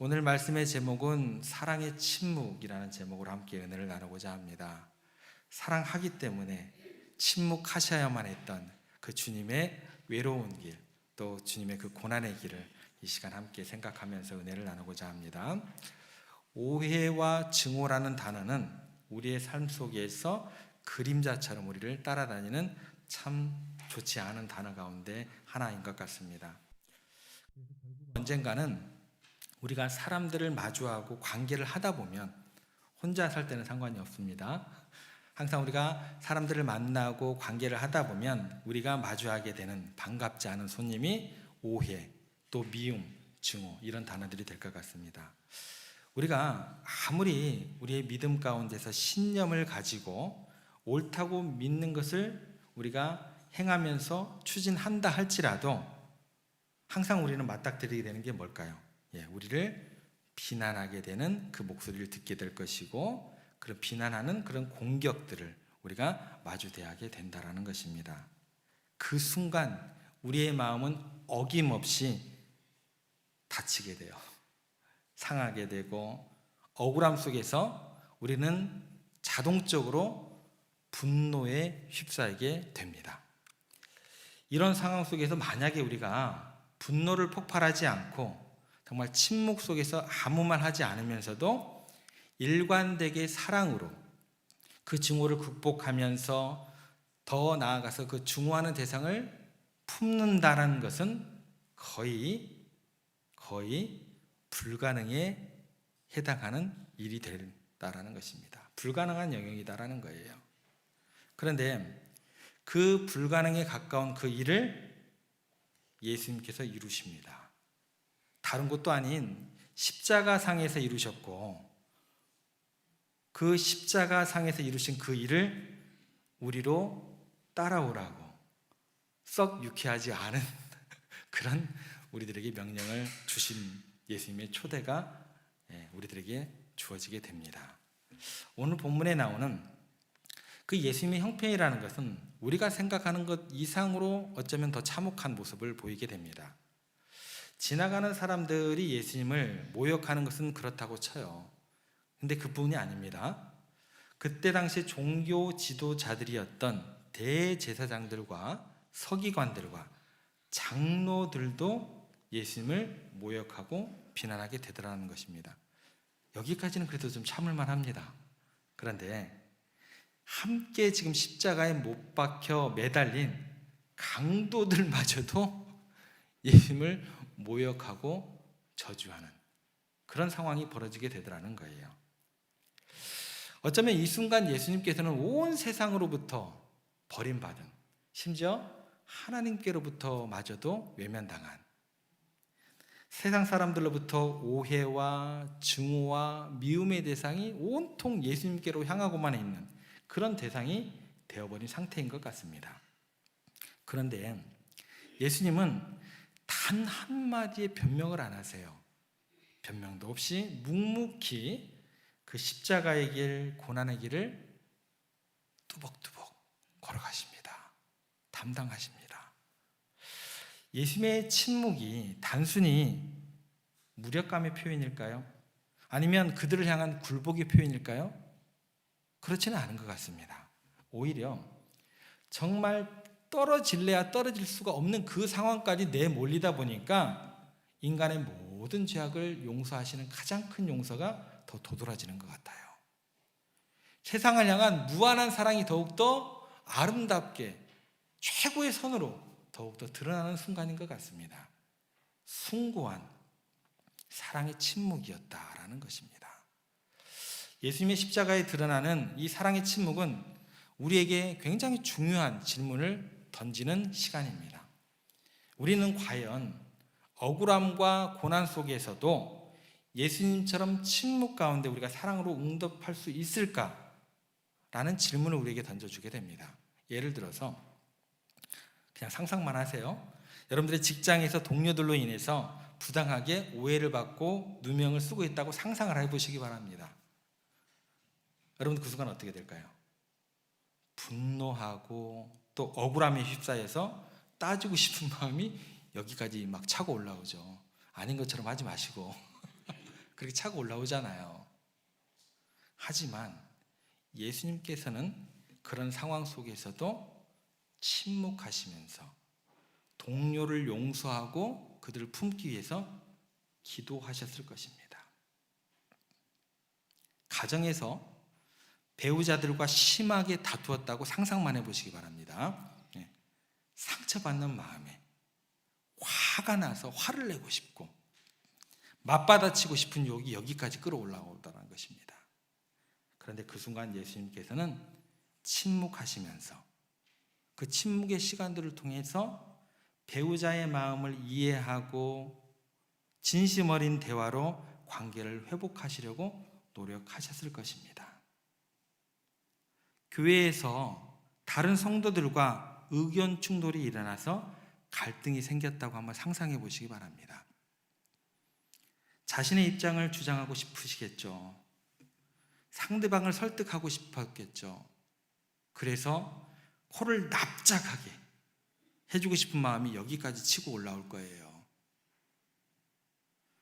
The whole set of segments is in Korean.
오늘 말씀의 제목은 사랑의 침묵이라는 제목으로 함께 은혜를 나누고자 합니다. 사랑하기 때문에 침묵하셔야만 했던 그 주님의 외로운 길, 또 주님의 그 고난의 길을 이 시간 함께 생각하면서 은혜를 나누고자 합니다. 오해와 증오라는 단어는 우리의 삶 속에서 그림자처럼 우리를 따라다니는 참 좋지 않은 단어 가운데 하나인 것 같습니다. 언젠가는 우리가 사람들을 마주하고 관계를 하다 보면 혼자 살 때는 상관이 없습니다. 항상 우리가 사람들을 만나고 관계를 하다 보면 우리가 마주하게 되는 반갑지 않은 손님이 오해, 또 미움, 증오 이런 단어들이 될 것 같습니다. 우리가 아무리 우리의 믿음 가운데서 신념을 가지고 옳다고 믿는 것을 우리가 행하면서 추진한다 할지라도 항상 우리는 맞닥뜨리게 되는 게 뭘까요? 우리를 비난하게 되는 그 목소리를 듣게 될 것이고, 그런 비난하는 그런 공격들을 우리가 마주대하게 된다라는 것입니다. 그 순간 우리의 마음은 어김없이 다치게 돼요. 상하게 되고, 억울함 속에서 우리는 자동적으로 분노에 휩싸이게 됩니다. 이런 상황 속에서 만약에 우리가 분노를 폭발하지 않고 정말 침묵 속에서 아무 말 하지 않으면서도 일관되게 사랑으로 그 증오를 극복하면서 더 나아가서 그 증오하는 대상을 품는다는 것은 거의 불가능에 해당하는 일이 된다는 것입니다. 불가능한 영역이다라는 거예요. 그런데 그 불가능에 가까운 그 일을 예수님께서 이루십니다. 다른 것도 아닌 십자가상에서 이루셨고, 그 십자가상에서 이루신 그 일을 우리로 따라오라고 썩 유쾌하지 않은 그런 우리들에게 명령을 주신 예수님의 초대가 우리들에게 주어지게 됩니다. 오늘 본문에 나오는 그 예수님의 형편이라는 것은 우리가 생각하는 것 이상으로 어쩌면 더 참혹한 모습을 보이게 됩니다. 지나가는 사람들이 예수님을 모욕하는 것은 그렇다고 쳐요. 근데 그뿐이 아닙니다. 그때 당시 종교 지도자들이었던 대제사장들과 서기관들과 장로들도 예수님을 모욕하고 비난하게 되더라는 것입니다. 여기까지는 그래도 좀 참을만 합니다. 그런데 함께 지금 십자가에 못 박혀 매달린 강도들마저도 예수님을 모욕하고 저주하는 그런 상황이 벌어지게 되더라는 거예요. 어쩌면 이 순간 예수님께서는 온 세상으로부터 버림받은, 심지어 하나님께로부터 마저도 외면당한, 세상 사람들로부터 오해와 증오와 미움의 대상이 온통 예수님께로 향하고만 있는 그런 대상이 되어버린 상태인 것 같습니다. 그런데 예수님은 단 한마디의 변명을 안 하세요. 변명도 없이 묵묵히 그 십자가의 길, 고난의 길을 뚜벅뚜벅 걸어가십니다. 담당하십니다. 예수님의 침묵이 단순히 무력감의 표현일까요? 아니면 그들을 향한 굴복의 표현일까요? 그렇지는 않은 것 같습니다. 오히려 정말 떨어질래야 떨어질 수가 없는 그 상황까지 내몰리다 보니까 인간의 모든 죄악을 용서하시는 가장 큰 용서가 더 도드라지는 것 같아요. 세상을 향한 무한한 사랑이 더욱더 아름답게 최고의 선으로 더욱더 드러나는 순간인 것 같습니다. 숭고한 사랑의 침묵이었다라는 것입니다. 예수님의 십자가에 드러나는 이 사랑의 침묵은 우리에게 굉장히 중요한 질문을 던지는 시간입니다. 우리는 과연 억울함과 고난 속에서도 예수님처럼 침묵 가운데 우리가 사랑으로 응답할 수 있을까라는 질문을 우리에게 던져주게 됩니다. 예를 들어서 그냥 상상만 하세요. 여러분들의 직장에서 동료들로 인해서 부당하게 오해를 받고 누명을 쓰고 있다고 상상을 해보시기 바랍니다. 여러분 그 순간 어떻게 될까요? 분노하고 또 억울함에 휩싸여서 따지고 싶은 마음이 여기까지 막 차고 올라오죠. 아닌 것처럼 하지 마시고 그렇게 차고 올라오잖아요. 하지만 예수님께서는 그런 상황 속에서도 침묵하시면서 동료를 용서하고 그들을 품기 위해서 기도하셨을 것입니다. 가정에서 배우자들과 심하게 다투었다고 상상만 해보시기 바랍니다. 상처받는 마음에 화가 나서 화를 내고 싶고 맞받아치고 싶은 욕이 여기까지 끌어올라오더라는 것입니다. 그런데 그 순간 예수님께서는 침묵하시면서 그 침묵의 시간들을 통해서 배우자의 마음을 이해하고 진심 어린 대화로 관계를 회복하시려고 노력하셨을 것입니다. 교회에서 다른 성도들과 의견 충돌이 일어나서 갈등이 생겼다고 한번 상상해 보시기 바랍니다. 자신의 입장을 주장하고 싶으시겠죠. 상대방을 설득하고 싶었겠죠. 그래서 코를 납작하게 해주고 싶은 마음이 여기까지 치고 올라올 거예요.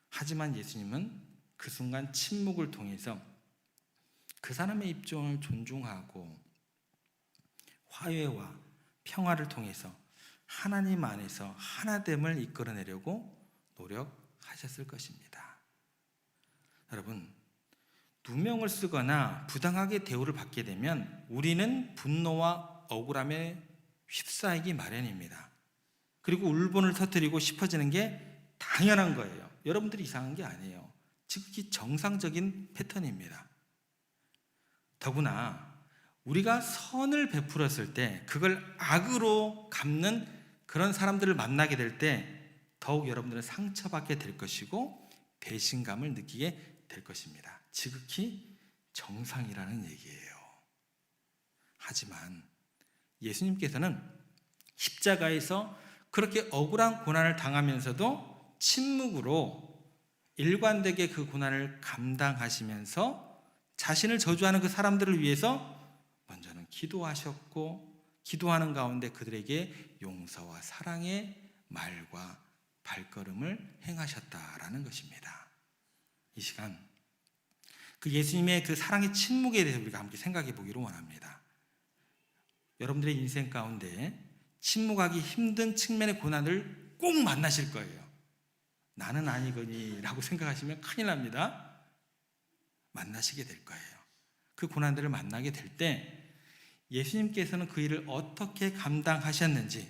하지만 예수님은 그 순간 침묵을 통해서 그 사람의 입장을 존중하고 화해와 평화를 통해서 하나님 안에서 하나됨을 이끌어내려고 노력하셨을 것입니다. 여러분, 누명을 쓰거나 부당하게 대우를 받게 되면 우리는 분노와 억울함에 휩싸이기 마련입니다. 그리고 울분을 터뜨리고 싶어지는 게 당연한 거예요. 여러분들이 이상한 게 아니에요. 지극히 정상적인 패턴입니다. 더구나 우리가 선을 베풀었을 때 그걸 악으로 갚는 그런 사람들을 만나게 될 때 더욱 여러분들은 상처받게 될 것이고 배신감을 느끼게 될 것입니다. 지극히 정상이라는 얘기예요. 하지만 예수님께서는 십자가에서 그렇게 억울한 고난을 당하면서도 침묵으로 일관되게 그 고난을 감당하시면서 자신을 저주하는 그 사람들을 위해서 먼저는 기도하셨고, 기도하는 가운데 그들에게 용서와 사랑의 말과 발걸음을 행하셨다라는 것입니다. 이 시간 그 예수님의 그 사랑의 침묵에 대해서 우리가 함께 생각해 보기를 원합니다. 여러분들의 인생 가운데 침묵하기 힘든 측면의 고난을 꼭 만나실 거예요. 나는 아니거니 라고 생각하시면 큰일 납니다. 만나시게 될 거예요. 그 고난들을 만나게 될 때 예수님께서는 그 일을 어떻게 감당하셨는지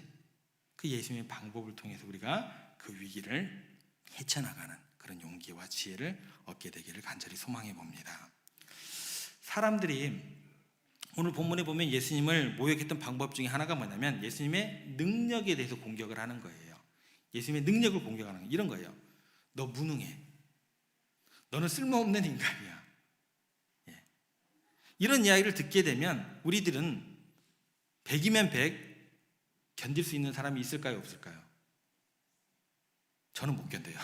그 예수님의 방법을 통해서 우리가 그 위기를 헤쳐나가는 그런 용기와 지혜를 얻게 되기를 간절히 소망해 봅니다. 사람들이 오늘 본문에 보면 예수님을 모욕했던 방법 중에 하나가 뭐냐면 예수님의 능력에 대해서 공격을 하는 거예요. 예수님의 능력을 공격하는 거예요. 이런 거예요. 너 무능해. 너는 쓸모없는 인간이야. 예. 이런 이야기를 듣게 되면 우리들은 100이면 100 견딜 수 있는 사람이 있을까요? 없을까요? 저는 못 견뎌요.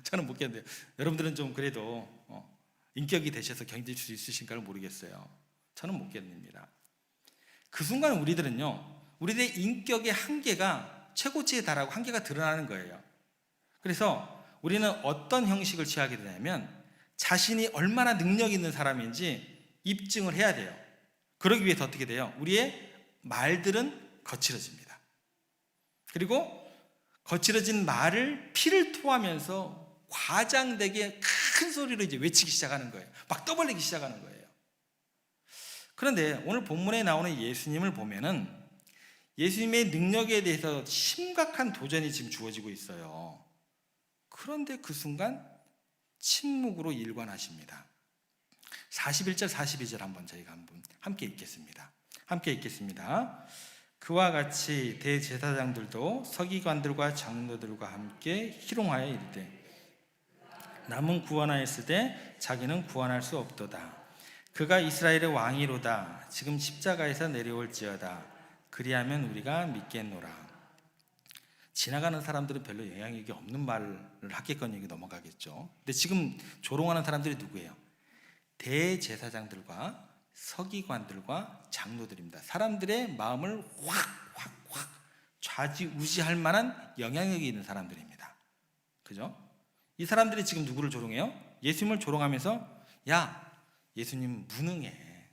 저는 못 견뎌요. 여러분들은 좀 그래도 인격이 되셔서 견딜 수 있으신가를 모르겠어요. 저는 못 견딥니다. 그 순간 우리들은요, 우리들의 인격의 한계가 최고치에 달하고 한계가 드러나는 거예요. 그래서 우리는 어떤 형식을 취하게 되냐면 자신이 얼마나 능력 있는 사람인지 입증을 해야 돼요. 그러기 위해서 어떻게 돼요? 우리의 말들은 거칠어집니다. 그리고 거칠어진 말을 피를 토하면서 과장되게 큰 소리로 이제 외치기 시작하는 거예요. 막 떠벌리기 시작하는 거예요. 그런데 오늘 본문에 나오는 예수님을 보면은 예수님의 능력에 대해서 심각한 도전이 지금 주어지고 있어요. 그런데 그 순간 침묵으로 일관하십니다. 41절 42절 한번 저희가 한번 함께 읽겠습니다. 함께 읽겠습니다. 그와 같이 대제사장들도 서기관들과 장로들과 함께 희롱하여 이르되 남은 구원하였을 때 자기는 구원할 수 없도다. 그가 이스라엘의 왕이로다. 지금 십자가에서 내려올지어다. 그리하면 우리가 믿겠노라. 지나가는 사람들은 별로 영향력이 없는 말을 하겠거니 넘어가겠죠. 근데 지금 조롱하는 사람들이 누구예요? 대제사장들과 서기관들과 장로들입니다. 사람들의 마음을 확 좌지우지할 만한 영향력이 있는 사람들입니다. 그죠? 이 사람들이 지금 누구를 조롱해요? 예수님을 조롱하면서 야, 예수님 무능해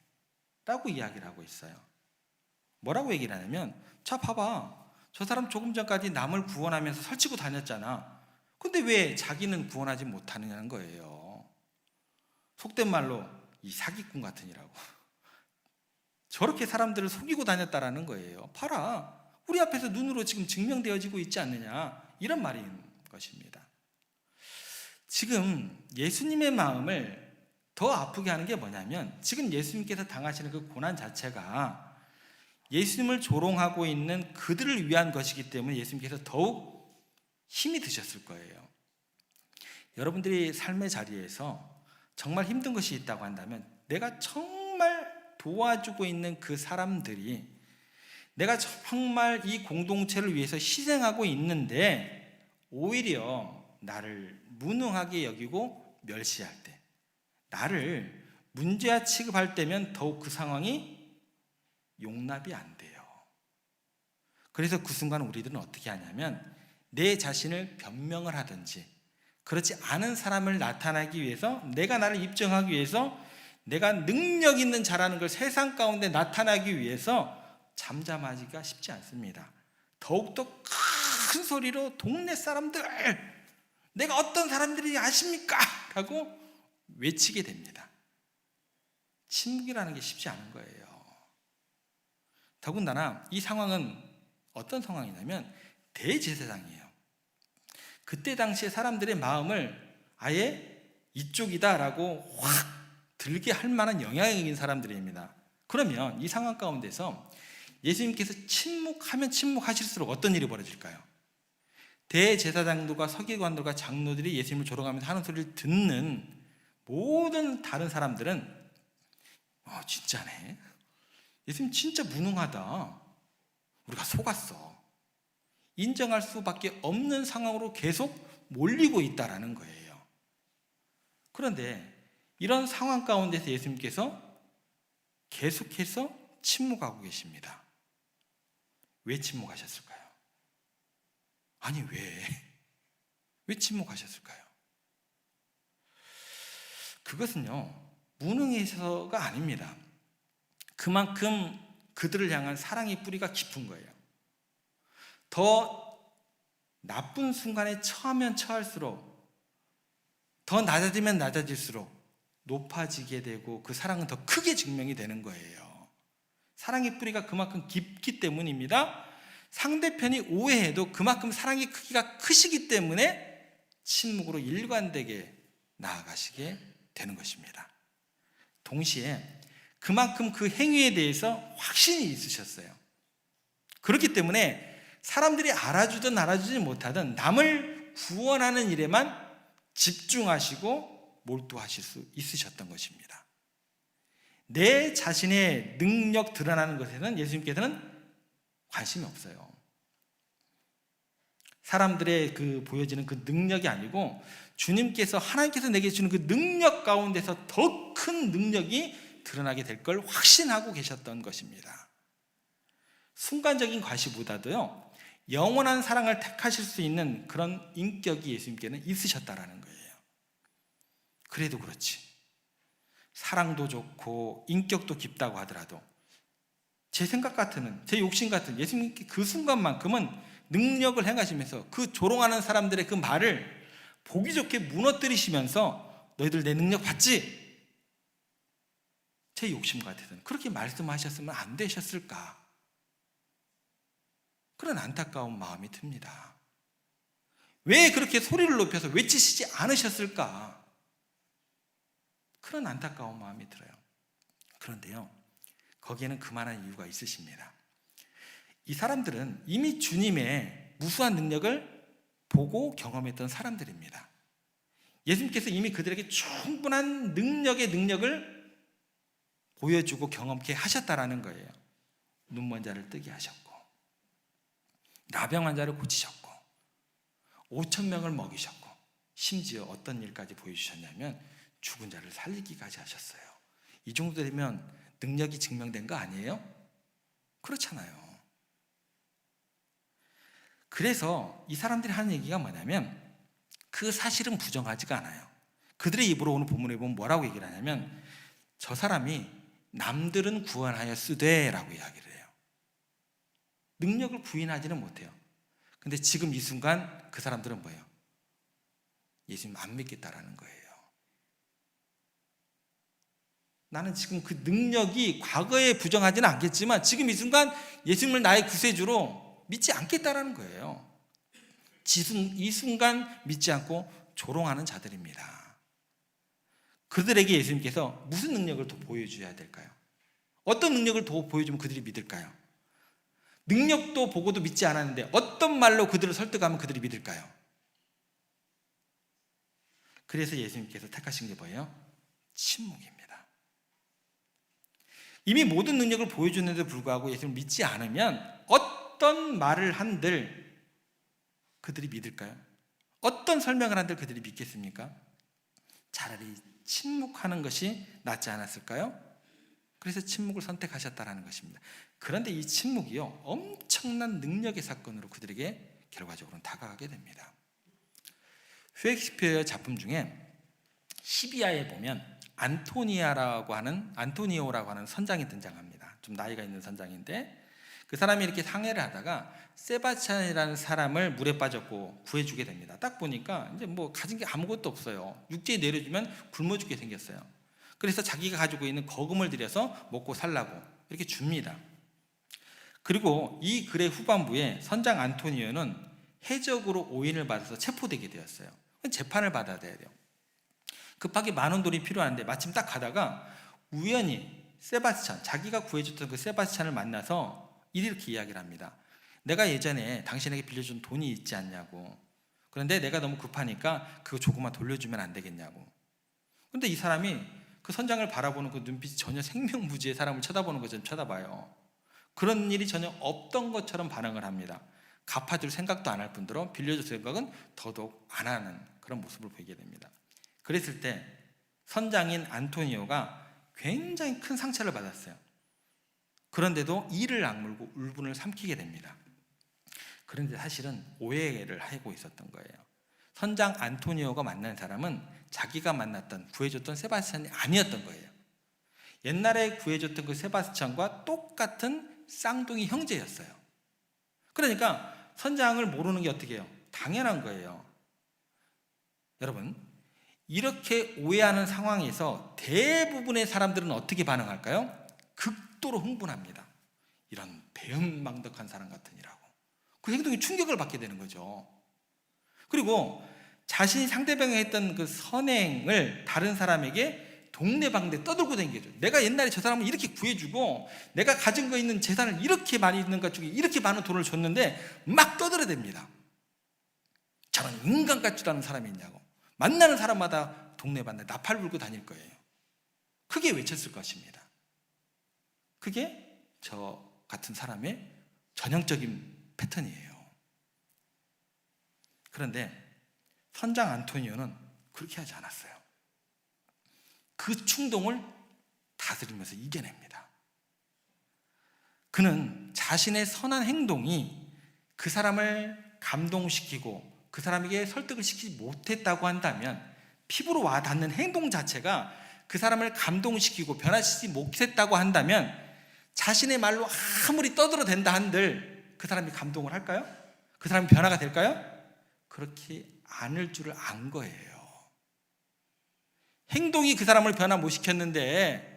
라고 이야기를 하고 있어요. 뭐라고 얘기를 하냐면, 자 봐봐, 저 사람 조금 전까지 남을 구원하면서 설치고 다녔잖아. 근데 왜 자기는 구원하지 못하느냐는 거예요. 속된 말로 이 사기꾼 같으니라고. 저렇게 사람들을 속이고 다녔다라는 거예요. 봐라, 우리 앞에서 눈으로 지금 증명되어지고 있지 않느냐, 이런 말인 것입니다. 지금 예수님의 마음을 더 아프게 하는 게 뭐냐면, 지금 예수님께서 당하시는 그 고난 자체가 예수님을 조롱하고 있는 그들을 위한 것이기 때문에 예수님께서 더욱 힘이 드셨을 거예요. 여러분들이 삶의 자리에서 정말 힘든 것이 있다고 한다면, 내가 정말 도와주고 있는 그 사람들이 내가 정말 이 공동체를 위해서 희생하고 있는데 오히려 나를 무능하게 여기고 멸시할 때, 나를 문제아 취급할 때면 더욱 그 상황이 용납이 안 돼요. 그래서 그 순간 우리들은 어떻게 하냐면, 내 자신을 변명을 하든지, 그렇지 않은 사람을 나타나기 위해서, 내가 나를 입증하기 위해서, 내가 능력 있는 자라는 걸 세상 가운데 나타나기 위해서 잠잠하기가 쉽지 않습니다. 더욱더 큰 소리로 동네 사람들, 내가 어떤 사람들이 아십니까? 라고 외치게 됩니다. 침묵이라는 게 쉽지 않은 거예요. 더군다나 이 상황은 어떤 상황이냐면 대제사장이에요. 그때 당시에 사람들의 마음을 아예 이쪽이다라고 확 들게 할 만한 영향력인 사람들입니다. 그러면 이 상황 가운데서 예수님께서 침묵하면 침묵하실수록 어떤 일이 벌어질까요? 대제사장들과 서기관들과 장로들이 예수님을 조롱하면서 하는 소리를 듣는 모든 다른 사람들은 진짜네, 예수님 진짜 무능하다, 우리가 속았어, 인정할 수밖에 없는 상황으로 계속 몰리고 있다라는 거예요. 그런데 이런 상황 가운데서 예수님께서 계속해서 침묵하고 계십니다. 왜 침묵하셨을까요? 아니, 왜 침묵하셨을까요? 그것은요, 무능해서가 아닙니다. 그만큼 그들을 향한 사랑의 뿌리가 깊은 거예요. 더 나쁜 순간에 처하면 처할수록, 더 낮아지면 낮아질수록 높아지게 되고 그 사랑은 더 크게 증명이 되는 거예요. 사랑의 뿌리가 그만큼 깊기 때문입니다. 상대편이 오해해도 그만큼 사랑의 크기가 크시기 때문에 침묵으로 일관되게 나아가시게 되는 것입니다. 동시에 그만큼 그 행위에 대해서 확신이 있으셨어요. 그렇기 때문에 사람들이 알아주든 알아주지 못하든 남을 구원하는 일에만 집중하시고 몰두하실 수 있으셨던 것입니다. 내 자신의 능력 드러나는 것에는 예수님께서는 관심이 없어요. 사람들의 보여지는 그 능력이 아니고, 주님께서, 하나님께서 내게 주는 그 능력 가운데서 더 큰 능력이 드러나게 될 걸 확신하고 계셨던 것입니다. 순간적인 과시보다도요, 영원한 사랑을 택하실 수 있는 그런 인격이 예수님께는 있으셨다라는 거예요. 그래도 그렇지, 사랑도 좋고 인격도 깊다고 하더라도 제 생각 같은, 제 욕심 같은, 예수님께 그 순간만큼은 능력을 행하시면서 그 조롱하는 사람들의 그 말을 보기 좋게 무너뜨리시면서 너희들 내 능력 봤지? 제 욕심 같아서는 그렇게 말씀하셨으면 안 되셨을까? 그런 안타까운 마음이 듭니다. 왜 그렇게 소리를 높여서 외치시지 않으셨을까? 그런 안타까운 마음이 들어요. 그런데요, 거기에는 그만한 이유가 있으십니다. 이 사람들은 이미 주님의 무수한 능력을 보고 경험했던 사람들입니다. 예수님께서 이미 그들에게 충분한 능력을 보여주고 경험케 하셨다라는 거예요. 눈먼 자를 뜨게 하셨고, 나병 환자를 고치셨고, 5,000명을 먹이셨고, 심지어 어떤 일까지 보여주셨냐면 죽은 자를 살리기까지 하셨어요. 이 정도 되면 능력이 증명된 거 아니에요? 그렇잖아요. 그래서 이 사람들이 하는 얘기가 뭐냐면, 그 사실은 부정하지가 않아요. 그들의 입으로 오늘 본문에 보면 뭐라고 얘기를 하냐면 저 사람이 남들은 구원하여 쓰되 라고 이야기를 해요. 능력을 부인하지는 못해요. 근데 지금 이 순간 그 사람들은 뭐예요? 예수님 안 믿겠다라는 거예요. 나는 지금 그 능력이 과거에 부정하지는 않겠지만 지금 이 순간 예수님을 나의 구세주로 믿지 않겠다라는 거예요. 이 순간 믿지 않고 조롱하는 자들입니다. 그들에게 예수님께서 무슨 능력을 더 보여줘야 될까요? 어떤 능력을 더 보여주면 그들이 믿을까요? 능력도 보고도 믿지 않았는데 어떤 말로 그들을 설득하면 그들이 믿을까요? 그래서 예수님께서 택하신 게 뭐예요? 침묵입니다. 이미 모든 능력을 보여주는데도 불구하고 예수님을 믿지 않으면 어떤 말을 한들 그들이 믿을까요? 어떤 설명을 한들 그들이 믿겠습니까? 차라리 침묵하는 것이 낫지 않았을까요? 그래서 침묵을 선택하셨다는 것입니다. 그런데 이 침묵이요, 엄청난 능력의 사건으로 그들에게 결과적으로는 다가가게 됩니다. 셰익스피어의 작품 중에 시비아에 보면 안토니오라고 하는 선장이 등장합니다. 좀 나이가 있는 선장인데 그 사람이 이렇게 상해를 하다가 세바스찬이라는 사람을 물에 빠졌고 구해주게 됩니다. 딱 보니까 이제 뭐 가진 게 아무것도 없어요. 육지에 내려주면 굶어 죽게 생겼어요. 그래서 자기가 가지고 있는 거금을 들여서 먹고 살라고 이렇게 줍니다. 그리고 이 글의 후반부에 선장 안토니오는 해적으로 오인을 받아서 체포되게 되었어요. 재판을 받아야 돼요. 급하게 많은 돈이 필요한데 마침 딱 가다가 우연히 세바스찬, 자기가 구해줬던 그 세바스찬을 만나서 이렇게 이야기를 합니다. 내가 예전에 당신에게 빌려준 돈이 있지 않냐고. 그런데 내가 너무 급하니까 그거 조금만 돌려주면 안 되겠냐고. 그런데 이 사람이 그 선장을 바라보는 그 눈빛이 전혀 생명무지의 사람을 쳐다보는 것처럼 쳐다봐요. 그런 일이 전혀 없던 것처럼 반응을 합니다. 갚아줄 생각도 안 할 뿐더러 빌려줄 생각은 더더욱 안 하는 그런 모습을 보이게 됩니다. 그랬을 때 선장인 안토니오가 굉장히 큰 상처를 받았어요. 그런데도 이를 악물고 울분을 삼키게 됩니다. 그런데 사실은 오해를 하고 있었던 거예요. 선장 안토니오가 만난 사람은 자기가 만났던 구해줬던 세바스찬이 아니었던 거예요. 옛날에 구해줬던 그 세바스찬과 똑같은 쌍둥이 형제였어요. 그러니까 선장을 모르는 게 어떻게 해요? 당연한 거예요. 여러분, 이렇게 오해하는 상황에서 대부분의 사람들은 어떻게 반응할까요? 극도로 흥분합니다. 이런 배은망덕한 사람 같으니라고. 그 행동에 충격을 받게 되는 거죠. 그리고 자신이 상대방이 했던 그 선행을 다른 사람에게 동네방네 떠들고 다니죠. 내가 옛날에 저 사람을 이렇게 구해주고 내가 가진 거 있는 재산을 이렇게 많이 있는 것 중에 이렇게 많은 돈을 줬는데 막 떠들어댑니다. 저런 인간 같지도 않은 사람이 있냐고. 만나는 사람마다 동네방네 나팔 불고 다닐 거예요. 크게 외쳤을 것입니다. 그게 저 같은 사람의 전형적인 패턴이에요. 그런데 선장 안토니오는 그렇게 하지 않았어요. 그 충동을 다스리면서 이겨냅니다. 그는 자신의 선한 행동이 그 사람을 감동시키고 그 사람에게 설득을 시키지 못했다고 한다면, 피부로 와닿는 행동 자체가 그 사람을 감동시키고 변화시키지 못했다고 한다면 자신의 말로 아무리 떠들어댄다 한들 그 사람이 감동을 할까요? 그 사람이 변화가 될까요? 그렇게 않을 줄을 안 거예요. 행동이 그 사람을 변화 못 시켰는데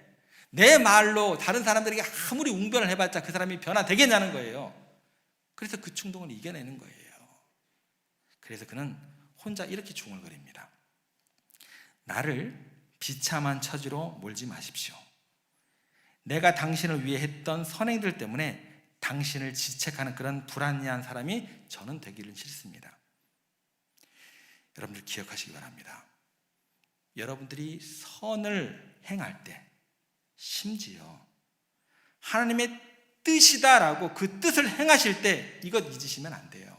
내 말로 다른 사람들에게 아무리 웅변을 해봤자 그 사람이 변화되겠냐는 거예요. 그래서 그 충동을 이겨내는 거예요. 그래서 그는 혼자 이렇게 중얼거립니다. 나를 비참한 처지로 몰지 마십시오. 내가 당신을 위해 했던 선행들 때문에 당신을 지책하는 그런 불합리한 사람이 저는 되기를 싫습니다. 여러분들 기억하시기 바랍니다. 여러분들이 선을 행할 때, 심지어 하나님의 뜻이다라고 그 뜻을 행하실 때 이것 잊으시면 안 돼요.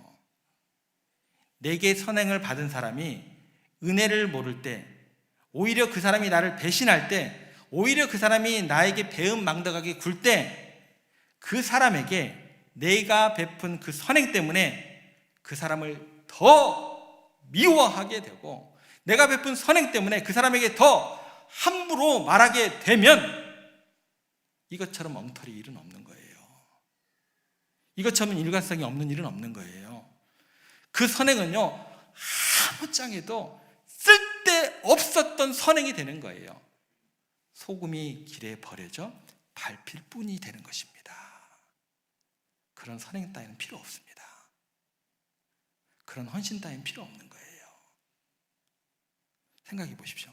내게 선행을 받은 사람이 은혜를 모를 때, 오히려 그 사람이 나를 배신할 때, 오히려 그 사람이 나에게 배은망덕하게 굴 때 그 사람에게 내가 베푼 그 선행 때문에 그 사람을 더 미워하게 되고 내가 베푼 선행 때문에 그 사람에게 더 함부로 말하게 되면 이것처럼 엉터리 일은 없는 거예요. 이것처럼 일관성이 없는 일은 없는 거예요. 그 선행은요, 아무짝에도 쓸데없었던 선행이 되는 거예요. 소금이 길에 버려져 밟힐 뿐이 되는 것입니다. 그런 선행 따위는 필요 없습니다. 그런 헌신 따위는 필요 없는 거예요. 생각해 보십시오.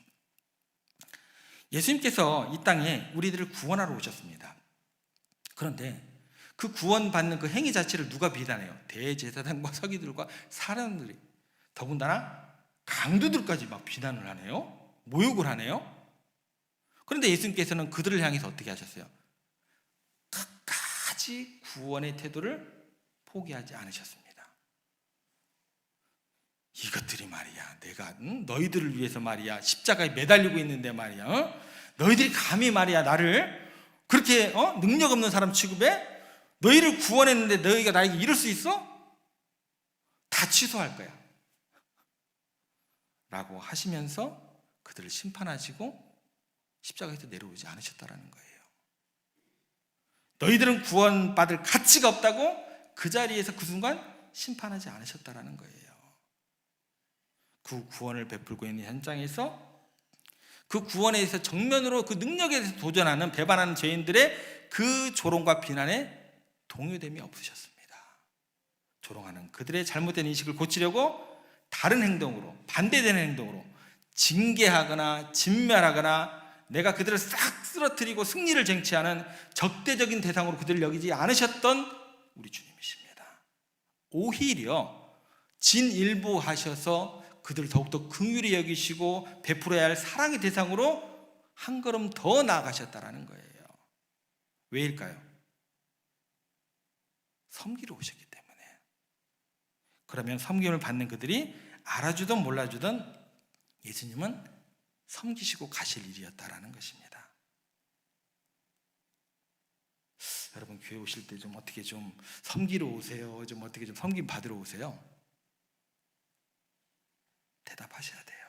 예수님께서 이 땅에 우리들을 구원하러 오셨습니다. 그런데 그 구원받는 그 행위 자체를 누가 비난해요? 대제사장과 서기들과 사람들이, 더군다나 강도들까지 막 비난을 하네요. 모욕을 하네요. 그런데 예수님께서는 그들을 향해서 어떻게 하셨어요? 끝까지 구원의 태도를 포기하지 않으셨습니다. 이것들이 말이야, 내가 너희들을 위해서 말이야 십자가에 매달리고 있는데 말이야, 너희들이 감히 말이야 나를 그렇게 능력 없는 사람 취급해? 너희를 구원했는데 너희가 나에게 이럴 수 있어? 다 취소할 거야 라고 하시면서 그들을 심판하시고 십자가에서 내려오지 않으셨다라는 거예요. 너희들은 구원받을 가치가 없다고 그 자리에서 그 순간 심판하지 않으셨다라는 거예요. 그 구원을 베풀고 있는 현장에서 그 구원에 대해서 정면으로 그 능력에 대해서 도전하는, 배반하는 죄인들의 그 조롱과 비난에 동요됨이 없으셨습니다. 조롱하는 그들의 잘못된 인식을 고치려고 다른 행동으로, 반대되는 행동으로 징계하거나 진멸하거나 내가 그들을 싹 쓰러뜨리고 승리를 쟁취하는 적대적인 대상으로 그들을 여기지 않으셨던 우리 주님이십니다. 오히려 진일보하셔서 그들을 더욱더 긍휼히 여기시고 베풀어야 할 사랑의 대상으로 한 걸음 더 나아가셨다라는 거예요. 왜일까요? 섬기러 오셨기 때문에. 그러면 섬김을 받는 그들이 알아주든 몰라주든 예수님은 섬기시고 가실 일이었다라는 것입니다. 여러분 교회 오실 때 좀 어떻게 좀 섬기러 오세요? 좀 어떻게 좀 섬김 받으러 오세요? 대답하셔야 돼요.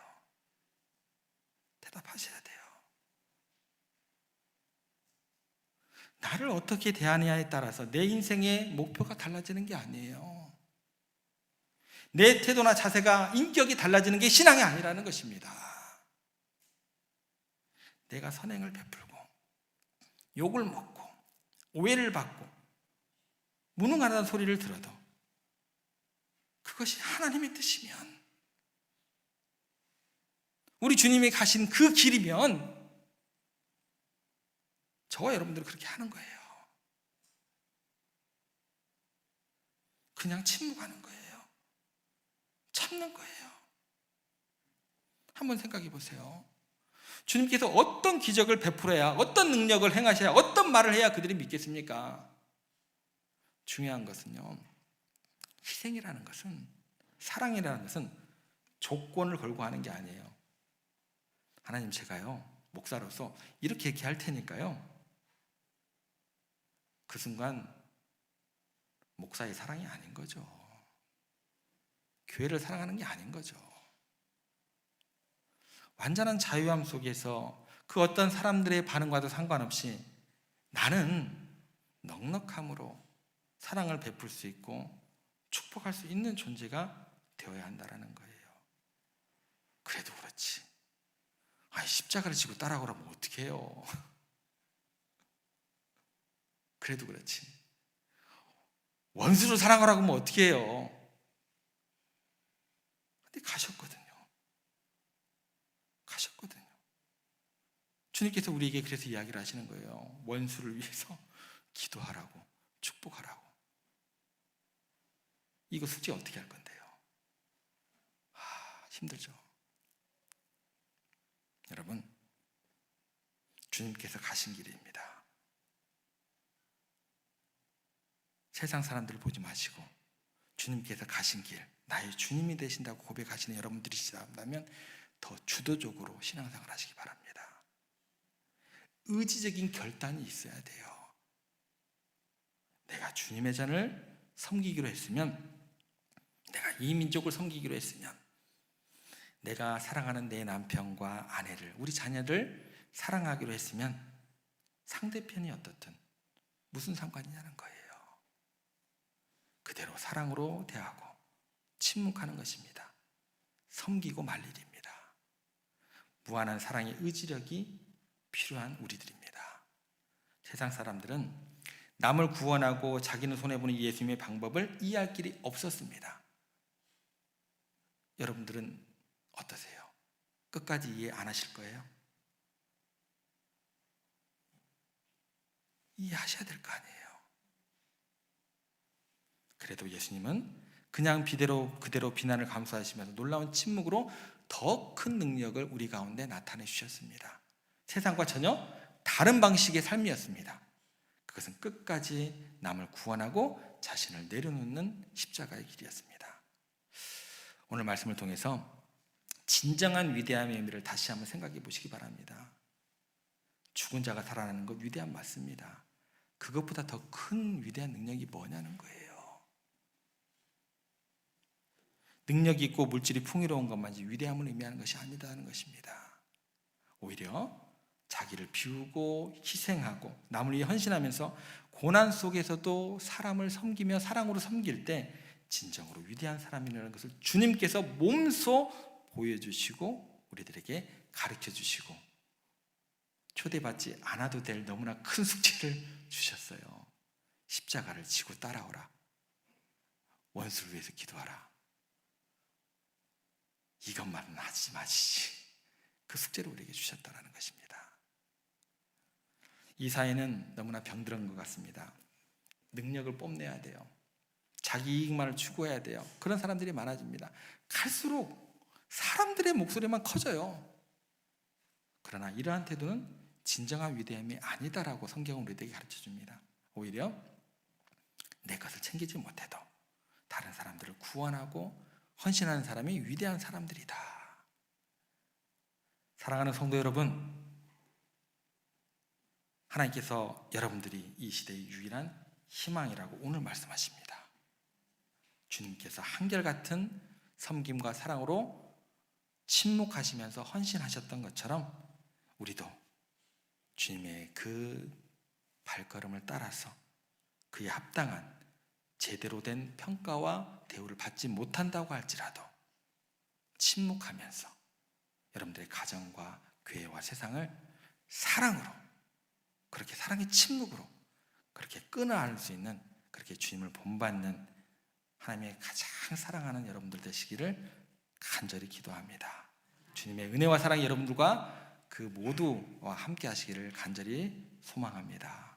대답하셔야 돼요. 나를 어떻게 대하느냐에 따라서 내 인생의 목표가 달라지는 게 아니에요. 내 태도나 자세가, 인격이 달라지는 게 신앙이 아니라는 것입니다. 내가 선행을 베풀고 욕을 먹고 오해를 받고 무능하다는 소리를 들어도 그것이 하나님의 뜻이면, 우리 주님이 가신 그 길이면 저와 여러분들은 그렇게 하는 거예요. 그냥 침묵하는 거예요. 참는 거예요. 한번 생각해 보세요. 주님께서 어떤 기적을 베풀어야, 어떤 능력을 행하셔야, 어떤 말을 해야 그들이 믿겠습니까? 중요한 것은요, 희생이라는 것은, 사랑이라는 것은 조건을 걸고 하는 게 아니에요. 하나님, 제가요 목사로서 이렇게 할 테니까요, 그 순간 목사의 사랑이 아닌 거죠. 교회를 사랑하는 게 아닌 거죠. 완전한 자유함 속에서 그 어떤 사람들의 반응과도 상관없이 나는 넉넉함으로 사랑을 베풀 수 있고 축복할 수 있는 존재가 되어야 한다는 거예요. 그래도 그렇지, 십자가를 지고 따라오라면 어떻게 해요? 그래도 그렇지, 원수를 사랑하라고 하면 어떻게 해요? 근데 가셨거든요. 주님께서 우리에게 그래서 이야기를 하시는 거예요. 원수를 위해서 기도하라고, 축복하라고. 이거 솔직히 어떻게 할 건데요? 힘들죠. 여러분, 주님께서 가신 길입니다. 세상 사람들을 보지 마시고 주님께서 가신 길, 나의 주님이 되신다고 고백하시는 여러분들이시라면 더 주도적으로 신앙생활 하시기 바랍니다. 의지적인 결단이 있어야 돼요. 내가 주님의 잔을 섬기기로 했으면, 내가 이 민족을 섬기기로 했으면 내가 사랑하는 내 남편과 아내를, 우리 자녀를 사랑하기로 했으면 상대편이 어떻든 무슨 상관이냐는 거예요. 그대로 사랑으로 대하고 침묵하는 것입니다. 섬기고 말 일입니다. 무한한 사랑의 의지력이 필요한 우리들입니다. 세상 사람들은 남을 구원하고 자기는 손해보는 예수님의 방법을 이해할 길이 없었습니다. 여러분들은 어떠세요? 끝까지 이해 안 하실 거예요? 이해하셔야 될 거 아니에요. 그래도 예수님은 그냥 그대로 비난을 감수하시면서 놀라운 침묵으로 더 큰 능력을 우리 가운데 나타내 주셨습니다. 세상과 전혀 다른 방식의 삶이었습니다. 그것은 끝까지 남을 구원하고 자신을 내려놓는 십자가의 길이었습니다. 오늘 말씀을 통해서 진정한 위대함의 의미를 다시 한번 생각해 보시기 바랍니다. 죽은 자가 살아나는 것 위대함 맞습니다. 그것보다 더 큰 위대한 능력이 뭐냐는 거예요. 능력이 있고 물질이 풍요로운 것만이 위대함을 의미하는 것이 아니다는 것입니다. 오히려 자기를 비우고 희생하고 남을 위해 헌신하면서 고난 속에서도 사람을 섬기며 사랑으로 섬길 때 진정으로 위대한 사람이라는 것을 주님께서 몸소 보여주시고 우리들에게 가르쳐주시고 초대받지 않아도 될 너무나 큰 숙제를 주셨어요. 십자가를 지고 따라오라. 원수를 위해서 기도하라. 이것만은 하지 마시지. 그 숙제를 우리에게 주셨다는 것입니다. 이 사회는 너무나 병들은 것 같습니다. 능력을 뽐내야 돼요. 자기 이익만을 추구해야 돼요. 그런 사람들이 많아집니다. 갈수록 사람들의 목소리만 커져요. 그러나 이러한 태도는 진정한 위대함이 아니다라고 성경은 우리에게 가르쳐줍니다. 오히려 내 것을 챙기지 못해도 다른 사람들을 구원하고 헌신하는 사람이 위대한 사람들이다. 사랑하는 성도 여러분, 하나님께서 여러분들이 이 시대의 유일한 희망이라고 오늘 말씀하십니다. 주님께서 한결같은 섬김과 사랑으로 침묵하시면서 헌신하셨던 것처럼 우리도 주님의 그 발걸음을 따라서 그에 합당한 제대로 된 평가와 대우를 받지 못한다고 할지라도 침묵하면서 여러분들의 가정과 교회와 세상을 사랑으로, 그렇게 사랑의 침묵으로 그렇게 끊어안을 수 있는, 그렇게 주님을 본받는 하나님의 가장 사랑하는 여러분들 되시기를 간절히 기도합니다. 주님의 은혜와 사랑이 여러분들과 그 모두와 함께 하시기를 간절히 소망합니다.